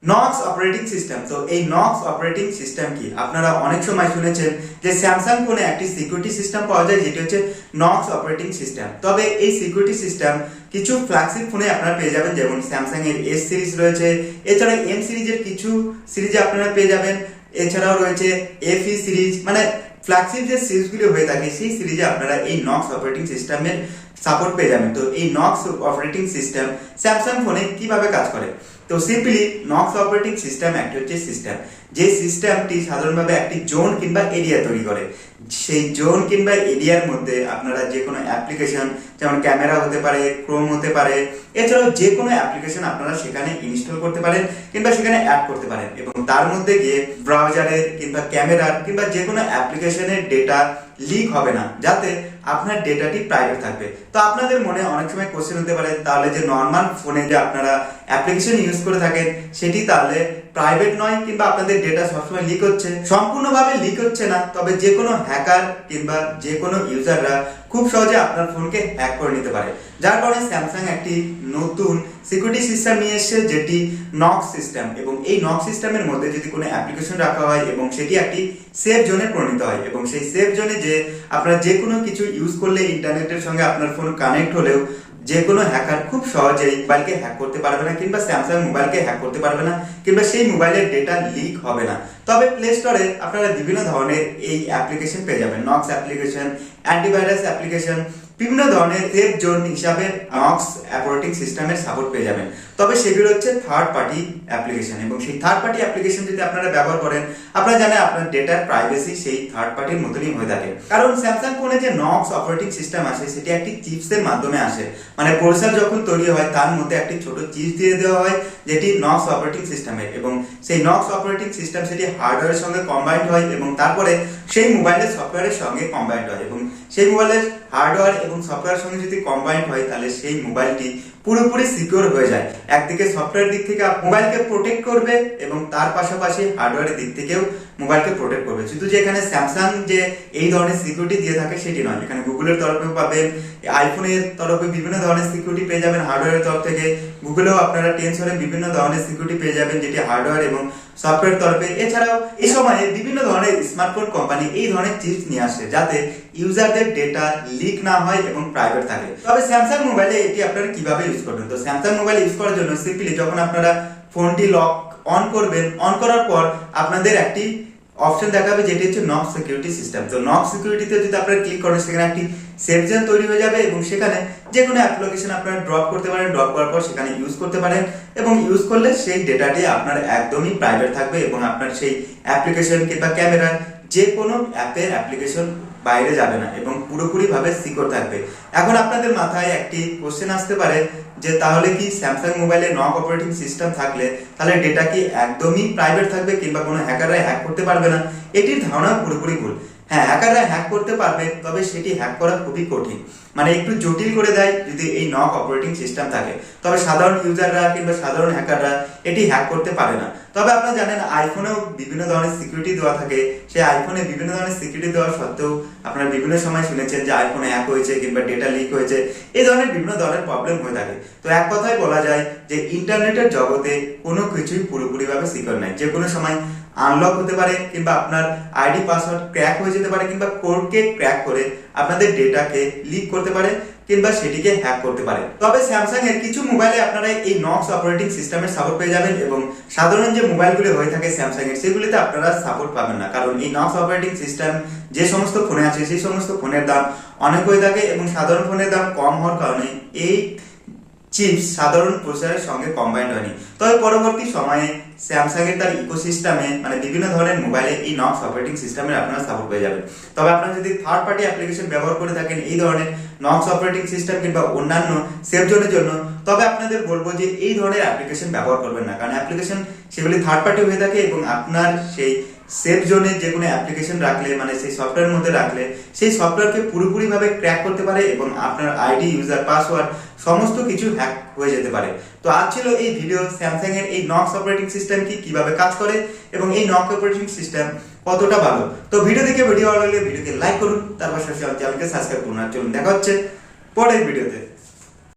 নক্স operating system. তো এই নক্স operating system কি আপনারা অনেক সময় শুনেছেন যে স্যামসাং ফোনে একটি সিকিউরিটি সিস্টেম পাওয়া যায় যেটি হচ্ছে নক্স অপারেটিং সিস্টেম। তবে এই সিকিউরিটি সিস্টেম কিছু ফ্ল্যাগশিপ ফোনে আপনারা পেয়ে যাবেন, যেমন স্যামসাং এর এস সিরিজ রয়েছে, এছাড়া এম সিরিজের কিছু সিরিজে আপনারা পেয়ে যাবেন, এছাড়াও রয়েছে এফই সিরিজ, মানে ফ্ল্যাগশিপ যে সিরিজগুলো হয়ে থাকে সেই সিরিজে আপনারা এই নক্স অপারেটিং সিস্টেমের সাপোর্ট পেয়ে যাবেন। তো এই নক্স অপারেটিং সিস্টেম স্যামসাং ফোনে কিভাবে কাজ করে? তো সিম্পলি নক্স অপারেটিং সিস্টেম একটি হচ্ছে সিস্টেম, যে সিস্টেমটি সাধারণভাবে একটি জোন কিংবা এরিয়া তৈরি করে। সেই জোন কিংবা এরিয়ার মধ্যে আপনারা যে কোনো অ্যাপ্লিকেশন, যেমন ক্যামেরা হতে পারে, ক্রোম হতে পারে, এছাড়াও যে কোনো অ্যাপ্লিকেশন আপনারা সেখানে ইনস্টল করতে পারেন কিংবা সেখানে অ্যাড করতে পারেন, এবং তার মধ্যে গিয়ে ব্রাউজারের কিংবা ক্যামেরার কিংবা যে কোনো অ্যাপ্লিকেশনের ডেটা লিক হবে না, যাতে আপনার ডেটাটি প্রাইভেট থাকবে। তো আপনাদের মনে অনেক সময় কোশ্চেন হতে পারে, তাহলে যে নর্মাল ফোনে যে আপনারা অ্যাপ্লিকেশন ইউজ করে থাকেন সেটি তাহলে প্রাইভেট নয় কিংবা আপনাদের ডেটা সবসময় লিক হচ্ছে? সম্পূর্ণভাবে লিক হচ্ছে না, তবে যে কোনো হ্যাকার কিংবা যে কোনো ইউজাররা খুব সহজে আপনার ফোনকে হ্যাক করে নিতে পারে। যার কারণে স্যামসাং একটি নতুন সিকিউরিটি সিস্টেম নিয়ে এসেছে, যেটি নক্স সিস্টেম। এবং এই নক্স সিস্টেমের মধ্যে যদি কোনো অ্যাপ্লিকেশন রাখা হয় এবং সেটি একটি সেফ জোনে পরিণত হয়, এবং সেই সেফ জোনে যে আপনারা যে কোনো কিছু ইউজ করলে ইন্টারনেটের সঙ্গে আপনার ফোন কানেক্ট হলেও যে কোনো হ্যাকার খুব সহজেই মোবাইলকে হ্যাক করতে পারবে না, কিংবা স্যামসাং মোবাইলকে হ্যাক করতে পারবে না, কিংবা সেই মোবাইলের ডেটা লিক হবে না। তবে প্লে স্টোরে আপনারা বিভিন্ন ধরনের এই অ্যাপ্লিকেশন পেয়ে যাবেন, নক্স অ্যাপ্লিকেশন, অ্যান্টিভাইরাস অ্যাপ্লিকেশন, বিভিন্ন ধরনের সেফ জোন হিসাবে নক্স অপারেটিং সিস্টেমের সাপোর্ট পেয়ে যাবেন। তবে সেগুলো হচ্ছে থার্ড পার্টি অ্যাপ্লিকেশন, এবং সেই থার্ড পার্টি অ্যাপ্লিকেশন যদি আপনারা ব্যবহার করেন, আপনারা জানেন আপনার ডেটার প্রাইভেসি সেই থার্ড পার্টির মতনই হয়ে থাকে। কারণ স্যামসাং ফোনে যে নক্স অপারেটিং সিস্টেম আসে সেটি একটি চিপসের মাধ্যমে আসে, মানে প্রসেসর যখন তৈরি হয় তার মধ্যে একটি ছোট চিপস দিয়ে দেওয়া হয় যেটি নক্স অপারেটিং সিস্টেমের, এবং সেই নক্স অপারেটিং সিস্টেম সেটি হার্ডওয়্যারের সঙ্গে কম্বাইন্ড হয় এবং তারপরে সেই মোবাইলের সফটওয়্যারের সঙ্গে কম্বাইন্ড হয়, এবং সেই মোবাইলের হার্ডওয়্যার এবং সফটওয়্যারের সঙ্গে যদি কম্বাইন্ড হয় তাহলে সেই মোবাইলটি পুরোপুরি সিকিউর হয়ে যায়। একদিকে সফটওয়্যার দিক থেকে মোবাইলকে প্রোটেক্ট করবে এবং তার পাশাপাশি হার্ডওয়্যারের দিক থেকেও মোবাইলকে প্রোটেক্ট করবে। শুধু যে এখানে স্যামসাং যে এই ধরনের সিকিউরিটি দিয়ে থাকে সেটি নয়, এখানে গুগলের তরফেও পাবেন, আইফোনের তরফে বিভিন্ন ধরনের সিকিউরিটি পেয়ে যাবেন হার্ডওয়্যারের তরফ থেকে, গুগলেও আপনারা টেনসরে বিভিন্ন ধরনের সিকিউরিটি পেয়ে যাবেন যেটি হার্ডওয়্যার এবং সফটওয়্যার তরফে। এছাড়াও এই সময়ে বিভিন্ন ধরনের স্মার্টফোন কোম্পানি এই ধরনের চিপস নিয়ে আসে যাতে ইউজারদের ডেটা লিক না হয় এবং প্রাইভেট থাকে। তবে স্যামসাং মোবাইলে এটি আপনারা কিভাবে ইউজ করবেন? তো স্যামসাং মোবাইল ইউজ করার জন্য সিম্পলি যখন আপনারা ফোনটি লক অন করবেন, অন করার পর আপনাদের একটি অপশন দেখাবে যেটি হচ্ছে নক্স সিকিউরিটি সিস্টেম। তো নক্স সিকিউরিটিতে যদি আপনারা ক্লিক করেন সেখানে একটি সেফ জোন তৈরি হয়ে যাবে, এবং সেখানে যে কোনো অ্যাপ্লিকেশন আপনারা ড্রপ করতে পারেন, ড্রপ করার পর সেখানে ইউজ করতে পারেন, এবং ইউজ করলে সেই ডেটাটি আপনার একদমই প্রাইভেট থাকবে এবং আপনার সেই অ্যাপ্লিকেশন কিংবা ক্যামেরা যে কোনো অ্যাপের অ্যাপ্লিকেশন বাইরে যাবে না এবং পুরোপুরি ভাবে সিকিউর থাকবে। এখন আপনাদের মাথায় একটি কোশ্চেন আসতে পারে যে তাহলে কি স্যামসাং মোবাইলে নক অপারেটিং সিস্টেম থাকলে তাহলে ডেটা কি একদমই প্রাইভেট থাকবে কিংবা কোনো হ্যাকাররা হ্যাক করতে পারবে না? এটির ধারণা পুরোপুরি ভুল। হ্যাঁ, হ্যাকাররা হ্যাক করতে পারবে, তবে সেটি হ্যাক করা খুবই কঠিন, মানে একটু জটিল করে দেয় যদি এই নক অপারেটিং সিস্টেম থাকে। তবে সাধারণ ইউজাররা কিংবা সাধারণ হ্যাকাররা এটি হ্যাক করতে পারে না। তবে আপনারা জানেন আইফোনেও বিভিন্ন ধরনের সিকিউরিটি দেওয়া থাকে, সেই আইফোনে বিভিন্ন ধরনের সিকিউরিটি দেওয়া সত্ত্বেও আপনারা বিভিন্ন সময় শুনেছেন যে আইফোনে হ্যাক হয়েছে কিংবা ডেটা লিক হয়েছে, এই ধরনের বিভিন্ন ধরনের প্রবলেম হয়ে থাকে। তো এক কথায় বলা যায় যে ইন্টারনেটের জগতে কোনো কিছুই পুরোপুরিভাবে সিকিউর নাই, যে কোনো সময় আনলক হতে পারে কিংবা আপনার আইডি পাসওয়ার্ড ক্র্যাক হয়ে যেতে পারে কিংবা কোডকে ক্র্যাক করে আপনাদের ডেটাকে লিক করতে পারে কিংবা সেটিকে হ্যাক করতে পারে। তবে স্যামসাং এর কিছু মোবাইলে আপনারা এই নক্স অপারেটিং সিস্টেমের সাপোর্ট পেয়ে যাবেন, এবং সাধারণ যে মোবাইলগুলো হয়ে থাকে স্যামসাং এর সেগুলিতে আপনারা সাপোর্ট পাবেন না, কারণ এই নক্স অপারেটিং সিস্টেম যে সমস্ত ফোনে আছে সেই সমস্ত ফোনের দাম অনেক হয়ে থাকে এবং সাধারণ ফোনের দাম কম হওয়ার কারণে এই চিপস সাধারণ প্রসেসরের সঙ্গে কম্বাইন্ড হয়নি। তবে পরবর্তী সময়ে স্যামসাং এর তার ইকোসিস্টেমে মানে বিভিন্ন ধরনের মোবাইলে এই নক্স অপারেটিং সিস্টেমের আপনারা সাপোর্ট পেয়ে যাবেন। তবে আপনারা যদি থার্ড পার্টি অ্যাপ্লিকেশন ব্যবহার করে থাকেন এই ধরনের নক্স অপারেটিং সিস্টেম কিংবা অন্যান্য সেফ জোনের জন্য, তবে আপনাদের বলবো যে এই ধরনের অ্যাপ্লিকেশন ব্যবহার করবেন না, কারণ অ্যাপ্লিকেশন সেগুলি থার্ড পার্টি হয়ে থাকে এবং আপনার সেই সেফ জোনে যে কোনো অ্যাপ্লিকেশন রাখলে মানে সেই সফটওয়্যারের মধ্যে রাখলে সেই সফটওয়্যারকে পুরোপুরিভাবে ক্র্যাক করতে পারে এবং আপনার আইডি, ইউজার, পাসওয়ার্ড সমস্ত কিছু হ্যাক হয়ে যেতে পারে। তো আজ ছিল এই ভিডিও স্যামসাং এর এই নক্স অপারেটিং সিস্টেম কি কিভাবে কাজ করে এবং এই নক্স অপারেটিং সিস্টেম কতটা ভালো। তো ভিডিও দেখে ভিডিও ভালো লাগলে ভিডিওকে লাইক করুন, তারপর চ্যানেলকে সাবস্ক্রাইব করুন। আর চলুন দেখা হচ্ছে পরের ভিডিওতে।